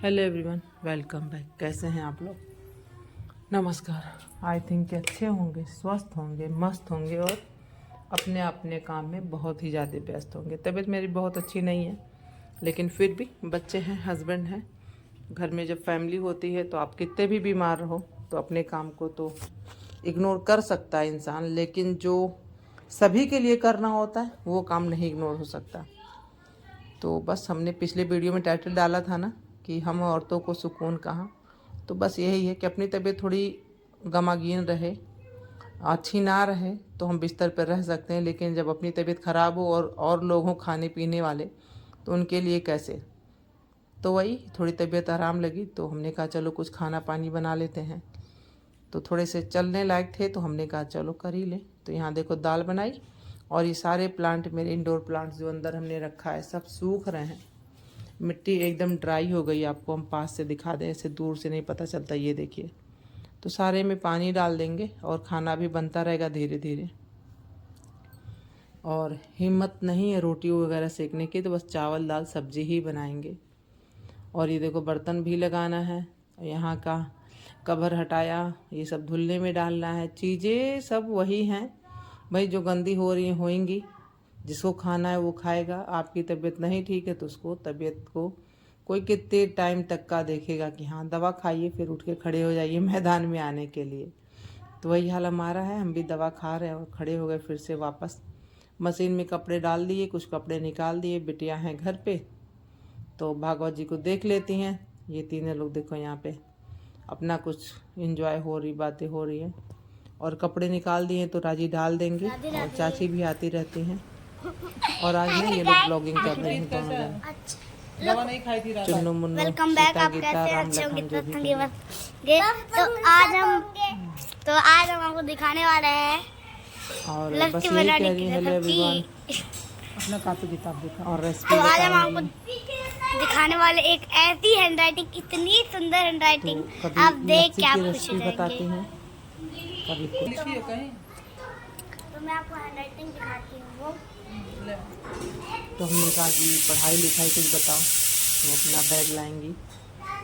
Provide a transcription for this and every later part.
Hello everyone, welcome back. कैसे हैं आप लोग? नमस्कार। आई थिंक कि अच्छे होंगे, स्वस्थ होंगे, मस्त होंगे और अपने अपने काम में बहुत ही ज़्यादा व्यस्त होंगे। तबीयत मेरी बहुत अच्छी नहीं है, लेकिन फिर भी बच्चे हैं, हस्बैंड हैं, घर में जब फैमिली होती है तो आप कितने भी बीमार रहो तो अपने काम को तो इग्नोर कर सकता है इंसान, लेकिन जो सभी के लिए करना होता है वो काम नहीं इग्नोर हो सकता। तो बस हमने पिछले वीडियो में टाइटल डाला था ना कि हम औरतों को सुकून कहाँ। तो बस यही है कि अपनी तबीयत थोड़ी गमागीन रहे, अच्छी ना रहे तो हम बिस्तर पर रह सकते हैं, लेकिन जब अपनी तबीयत ख़राब हो और लोग हों खाने पीने वाले तो उनके लिए कैसे। तो वही थोड़ी तबीयत आराम लगी तो हमने कहा चलो कुछ खाना पानी बना लेते हैं। तो थोड़े से चलने लायक थे तो हमने कहा चलो कर ही लें। तो यहाँ देखो दाल बनाई और ये सारे प्लांट मेरे इंडोर प्लांट्स जो अंदर हमने रखा है सब सूख रहे हैं, मिट्टी एकदम ड्राई हो गई। आपको हम पास से दिखा दें, ऐसे दूर से नहीं पता चलता। ये देखिए, तो सारे में पानी डाल देंगे और खाना भी बनता रहेगा धीरे धीरे। और हिम्मत नहीं है रोटी वगैरह सेकने की तो बस चावल दाल सब्जी ही बनाएंगे। और ये देखो बर्तन भी लगाना है, यहाँ का कवर हटाया, ये सब धुलने में डालना है। चीज़ें सब वही हैं भाई, जो गंदी हो रही होंगी, जिसको खाना है वो खाएगा। आपकी तबीयत नहीं ठीक है तो उसको तबीयत को कोई कितने टाइम तक का देखेगा कि हाँ दवा खाइए फिर उठ के खड़े हो जाइए मैदान में आने के लिए। तो वही हाल हमारा है, हम भी दवा खा रहे हैं और खड़े हो गए फिर से वापस। मशीन में कपड़े डाल दिए, कुछ कपड़े निकाल दिए। बिटिया हैं घर पे तो भागवत जी को देख लेती हैं। ये तीनों लोग देखो यहाँ पे अपना कुछ एंजॉय हो रही, बातें हो रही हैं। और कपड़े निकाल दिए तो राजी डाल देंगे और चाची भी आती रहती हैं। और आज ना ये लोग ब्लॉगिंग कर रहे हैं दोनों जन। दवा नहीं खाई थी चुन्नू मुन्नू, वेलकम बैक। सीता आप गीता कैसे राम अच्छे होंगे? लखन जो भी थे। तो आज हम आपको दिखाने वाले हैं और बस लस्सी यही बनाने कह की रही है, हेलो एवरीवन। रेसिपी। अपना कापी किताब दिखा और तो रेसिपी आज हम बताएंगे। आपको दिखाने वाले एक ऐसी हैंडराइटिंग, इतनी सुंदर तो हैंडराइटिंग कभी आप देख लस्सी के आप की खुश हो रेसिपी जाएंगे। बताती हैं, कभी कुछ। तो मैं आपको हैंडराइटिंग दिखाती हूँ। तो हमने कहा कि पढ़ाई लिखाई कुछ बताओ, तो अपना बैग लाएंगी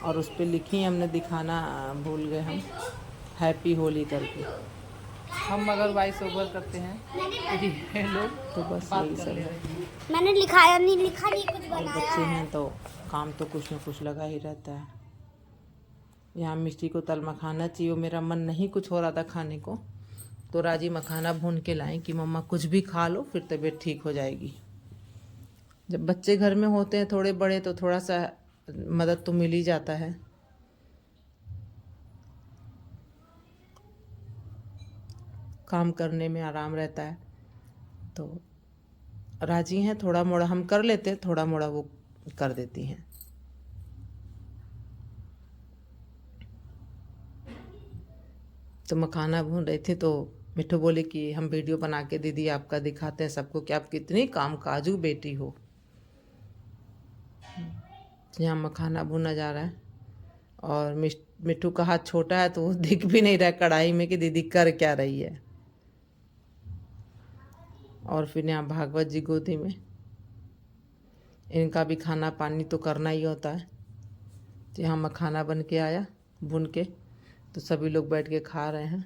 और उस पर लिखी हमने, दिखाना भूल गए हम, हैप्पी होली करके। हम अगर वॉइस ओवर करते हैं ये लोग तो बस यही सब है। मैंने लिखाया नहीं, लिखा नहीं, कुछ और बनाया बच्चे है। हैं तो काम तो कुछ न कुछ लगा ही रहता है। यहाँ मिष्टी को तल मखाना चाहिए, मेरा मन नहीं कुछ हो रहा था खाने को, तो राजी मखाना भून के लाएं कि मम्मा कुछ भी खा लो फिर तबीयत ठीक हो जाएगी। जब बच्चे घर में होते हैं थोड़े बड़े तो थोड़ा सा मदद तो मिल ही जाता है। काम करने में आराम रहता है। तो राजी हैं, थोड़ा मोड़ा हम कर लेते हैं, थोड़ा मोड़ा वो कर देती हैं। तो मखाना भून रही थी तो मिठू बोले कि हम वीडियो बना के दीदी आपका दिखाते हैं सबको कि आप कितनी काम काजू बेटी हो। यहाँ मखाना भुना जा रहा है और मिठू का हाथ छोटा है तो वो दिख भी नहीं रहा है कढ़ाई में कि दीदी कर क्या रही है। और फिर यहाँ भागवत जी गोदी में, इनका भी खाना पानी तो करना ही होता है। तो यहाँ मखाना बन के आया भुन के, तो सभी लोग बैठ के खा रहे हैं।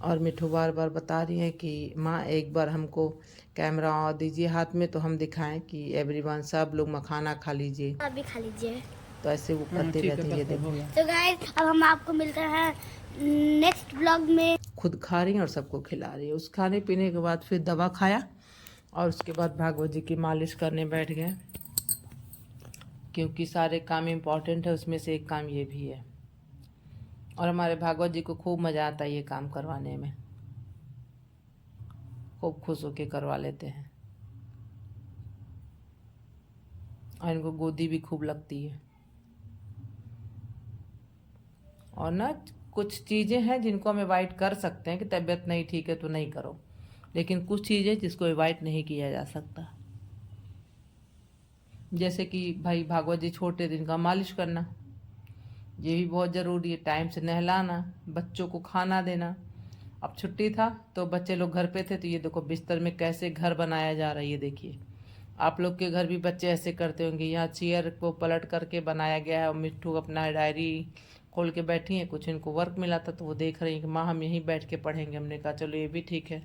और मिठू बार बार बता रही है कि माँ एक बार हमको कैमरा और दीजिए हाथ में तो हम दिखाएं कि एवरीवन सब लोग मखाना खा लीजिए। आप भी खा लीजिए। तो ऐसे वो करते रहते हैं। ये देखो तो गाइस अब हम आपको मिलते हैं नेक्स्ट ब्लॉग में। खुद खा रही हैं और सबको खिला रही है। उस खाने पीने के बाद फिर दवा खाया और उसके बाद भागवत जी की मालिश करने बैठ गए, क्योंकि सारे काम इम्पॉर्टेंट है, उसमें से एक काम ये भी है। और हमारे भागवत जी को खूब मज़ा आता है ये काम करवाने में, खूब खुश होके करवा लेते हैं। और इनको गोदी भी खूब लगती है। और ना कुछ चीज़ें हैं जिनको हम अवॉइड कर सकते हैं कि तबीयत नहीं ठीक है तो नहीं करो, लेकिन कुछ चीज़ें जिसको अवॉइड नहीं किया जा सकता। जैसे कि भाई भागवत जी छोटे दिन का मालिश करना, ये भी बहुत ज़रूरी है। टाइम से नहलाना, बच्चों को खाना देना। अब छुट्टी था तो बच्चे लोग घर पे थे तो ये देखो बिस्तर में कैसे घर बनाया जा रहा है। ये देखिए आप लोग के घर भी बच्चे ऐसे करते होंगे। यहाँ चेयर को पलट करके बनाया गया है और मिट्ठू अपना डायरी खोल के बैठी हैं। कुछ इनको वर्क मिला था तो वो देख रही हैं कि माँ हम यहीं बैठ के पढ़ेंगे। हमने कहा चलो ये भी ठीक है।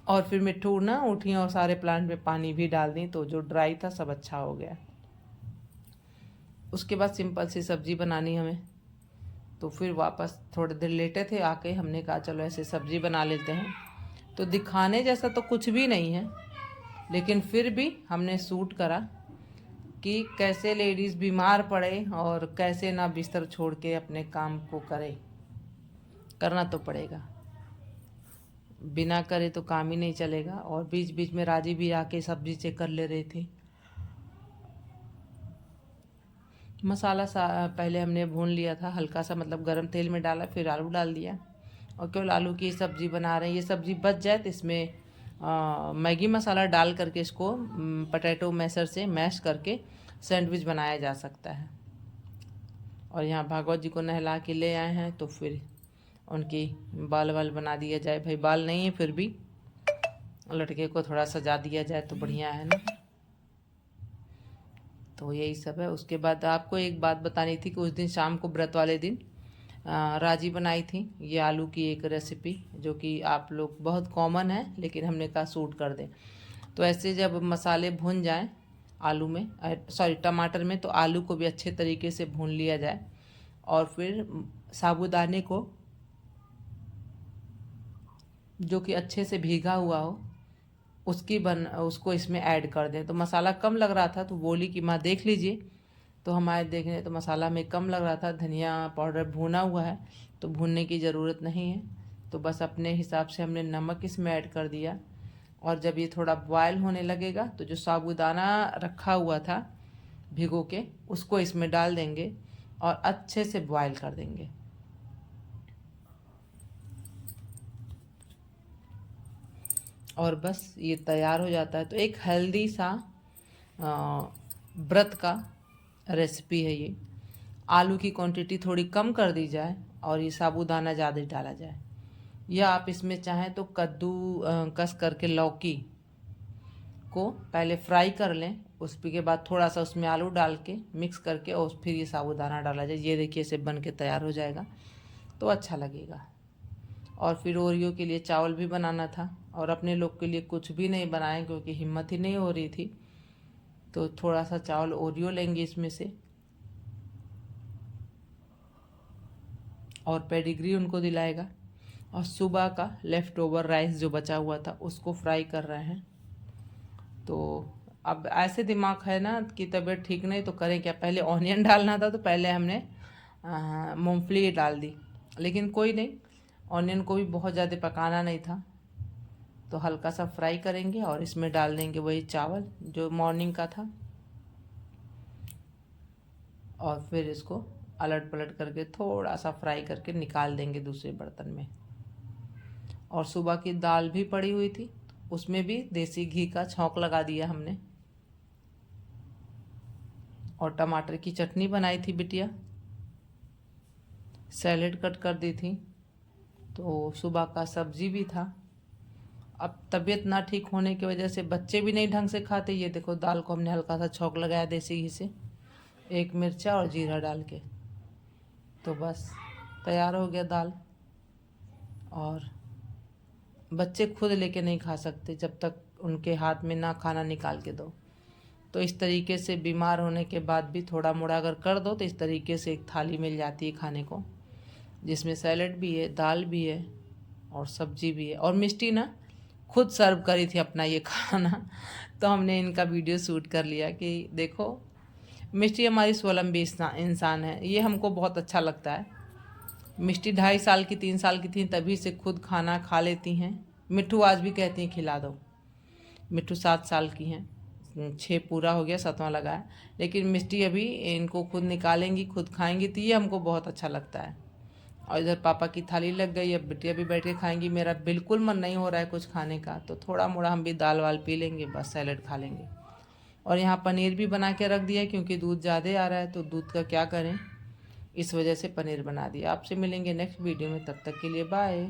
और फिर मिट्ठू ना उठी और सारे प्लांट में पानी भी डाल दी, तो जो ड्राई था सब अच्छा हो गया। उसके बाद सिंपल सी सब्जी बनानी हमें, तो फिर वापस थोड़ी देर लेटे थे आके, हमने कहा चलो ऐसे सब्जी बना लेते हैं। तो दिखाने जैसा तो कुछ भी नहीं है, लेकिन फिर भी हमने शूट करा कि कैसे लेडीज़ बीमार पड़े और कैसे ना बिस्तर छोड़ के अपने काम को करे। करना तो पड़ेगा, बिना करे तो काम ही नहीं चलेगा। और बीच बीच में राजी भी आके सब्जी चेक कर ले रही थी। मसाला पहले हमने भून लिया था हल्का सा, मतलब गरम तेल में डाला, फिर आलू डाल दिया और केवल आलू की सब्ज़ी बना रहे हैं। ये सब्ज़ी बच जाए तो इसमें मैगी मसाला डाल करके इसको पटैटो मैशर से मैश करके सैंडविच बनाया जा सकता है। और यहाँ भागवत जी को नहला के ले आए हैं, तो फिर उनकी बाल वाल बना दिया जाए। भाई बाल नहीं है फिर भी लड़के को थोड़ा सजा दिया जाए तो बढ़िया है ना। तो यही सब है। उसके बाद आपको एक बात बतानी थी कि उस दिन शाम को व्रत वाले दिन राजी बनाई थी ये आलू की एक रेसिपी, जो कि आप लोग बहुत कॉमन है, लेकिन हमने कहा सूट कर दें। तो ऐसे जब मसाले भून जाएं आलू में, सॉरी टमाटर में, तो आलू को भी अच्छे तरीके से भून लिया जाए और फिर साबूदाने को जो कि अच्छे से भीगा हुआ हो उसको इसमें ऐड कर दें। तो मसाला कम लग रहा था तो बोली कि माँ देख लीजिए, तो हमारे देखने तो मसाला में कम लग रहा था। धनिया पाउडर भुना हुआ है तो भूनने की ज़रूरत नहीं है, तो बस अपने हिसाब से हमने नमक इसमें ऐड कर दिया। और जब ये थोड़ा बॉयल होने लगेगा तो जो साबूदाना रखा हुआ था भिगो के उसको इसमें डाल देंगे और अच्छे से बॉयल कर देंगे। और बस ये तैयार हो जाता है। तो एक हेल्दी सा व्रत का रेसिपी है ये। आलू की क्वांटिटी थोड़ी कम कर दी जाए और ये साबूदाना ज़्यादा डाला जाए, या आप इसमें चाहें तो कद्दू कस करके लौकी को पहले फ्राई कर लें, उसके बाद थोड़ा सा उसमें आलू डाल के मिक्स करके और फिर ये साबूदाना डाला जाए। ये देखिए इसे बन के तैयार हो जाएगा तो अच्छा लगेगा। और फिर ओरियो के लिए चावल भी बनाना था और अपने लोग के लिए कुछ भी नहीं बनाए क्योंकि हिम्मत ही नहीं हो रही थी। तो थोड़ा सा चावल ओरियो लेंगे इसमें से और पेडिग्री उनको दिलाएगा। और सुबह का लेफ़्ट ओवर राइस जो बचा हुआ था उसको फ्राई कर रहे हैं। तो अब ऐसे दिमाग है ना कि तबीयत ठीक नहीं तो करें क्या। पहले ऑनियन डालना था तो पहले हमने मूंगफली डाल दी, लेकिन कोई नहीं, ऑनियन को भी बहुत ज़्यादा पकाना नहीं था तो हल्का सा फ्राई करेंगे और इसमें डाल देंगे वही चावल जो मॉर्निंग का था और फिर इसको अलट पलट करके थोड़ा सा फ्राई करके निकाल देंगे दूसरे बर्तन में। और सुबह की दाल भी पड़ी हुई थी, उसमें भी देसी घी का छौंक लगा दिया हमने। और टमाटर की चटनी बनाई थी बिटिया, सैलेड कट कर दी थी, तो सुबह का सब्जी भी था। अब तबीयत ना ठीक होने की वजह से बच्चे भी नहीं ढंग से खाते। ये देखो दाल को हमने हल्का सा छौंक लगाया देसी घी से, एक मिर्चा और जीरा डाल के, तो बस तैयार हो गया दाल। और बच्चे खुद लेके नहीं खा सकते जब तक उनके हाथ में ना खाना निकाल के दो। तो इस तरीके से बीमार होने के बाद भी थोड़ा मोड़ा अगर कर दो तो इस तरीके से एक थाली मिल जाती है खाने को, जिसमें सैलेड भी है, दाल भी है और सब्जी भी है। और मिष्टी ना खुद सर्व करी थी अपना ये खाना, तो हमने इनका वीडियो शूट कर लिया कि देखो मिष्टी हमारी स्वावलंबी इंसान है। ये हमको बहुत अच्छा लगता है। मिष्टी 2.5 साल की 3 साल की थी तभी से खुद खाना खा लेती हैं। मिट्ठू आज भी कहती हैं खिला दो। मिट्ठू 7 साल की हैं, 6 पूरा हो गया, 7वां लगा है, लेकिन मिष्टी अभी इनको खुद निकालेंगी, खुद खाएंगी, तो ये हमको बहुत अच्छा लगता है। और इधर पापा की थाली लग गई, अब बिटिया भी बैठ के खाएंगी। मेरा बिल्कुल मन नहीं हो रहा है कुछ खाने का, तो थोड़ा मोड़ा हम भी दाल वाल पी लेंगे, बस सैलेड खा लेंगे। और यहाँ पनीर भी बना के रख दिया क्योंकि दूध ज़्यादा आ रहा है तो दूध का क्या करें, इस वजह से पनीर बना दिया। आपसे मिलेंगे नेक्स्ट वीडियो में, तब तक के लिए बाय।